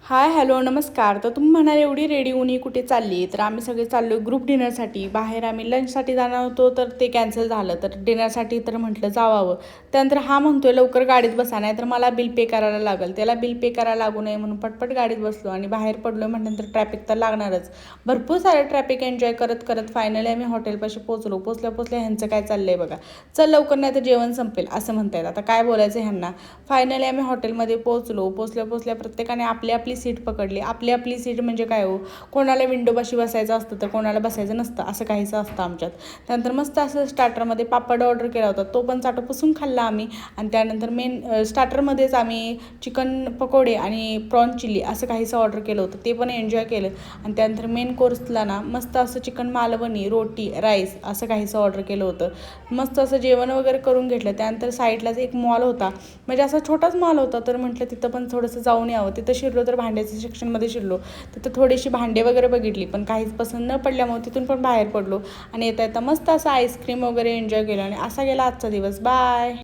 Hi hello नमस्कार. तर तुम्ही म्हणाल एवढी रेडी होऊन कुठे चालली, तर आम्ही सगळे चाललो ग्रुप डिनरसाठी. बाहेर आम्ही लंचसाठी जाणार होतो, तर ते कॅन्सल झालं. तर डिनरसाठी तर म्हटलं जावावं. त्यानंतर हा म्हणतोय लवकर गाडीत बसा, नाही तर मला बिल पे करायला लागेल. त्याला बिल पे करायला लागू नये म्हणून पटपट गाडीत बसलो आणि बाहेर पडलो. म्हटल्यानंतर ट्रॅफिक तर लागणारच. भरपूर सारं ट्रॅफिक एन्जॉय करत करत फायनली आम्ही हॉटेलपाशी पोहोचलो. पोचल्या ह्यांचं काय चाललंय बघा. चल लवकर नाही तर जेवण संपेल असं म्हणतायत. आता काय बोलायचं ह्यांना. फायनली आम्ही हॉटेलमध्ये पोहोचलो. पोचल्या प्रत्येकाने आपली आपली सीट पकडली. आपली आपली सीट म्हणजे काय हो, कोणाला विंडोपाशी बसायचं असतं तर कोणाला बसायचं नसतं, असं काहीचं असतं आमच्यात. त्यानंतर मस्त असं स्टार्टरमध्ये पापड ऑर्डर केला होता, तो पण चाटोपासून खाल्ला आम्ही. आणि त्यानंतर मेन स्टार्टरमध्येच आम्ही चिकन पकोडे आणि प्रॉन चिली असं काहीचं ऑर्डर केलं होतं, ते पण एन्जॉय केलं. आणि त्यानंतर मेन कोर्सला ना मस्त असं चिकन मालवणी, रोटी, राईस असं काहीचं ऑर्डर केलं होतं. मस्त असं जेवण वगैरे करून घेतलं. त्यानंतर साईडलाच एक मॉल होता, म्हणजे असा छोटाच मॉल होता. तर म्हटलं तिथं पण थोडंसं जाऊन यावं. तिथं शिरलो तर भांड्याच्या सेक्शनमध्ये शिरलो. तिथं थोडीशी भांडे वगैरे बघितली, पण काहीच पसंत न पडल्यामुळे तिथून पण बाहेर पडलो. आणि येता येता मस्त असं आईस्क्रीम वगैरे एन्जॉय केलं. आणि असा गेला आजचा दिवस. बाय.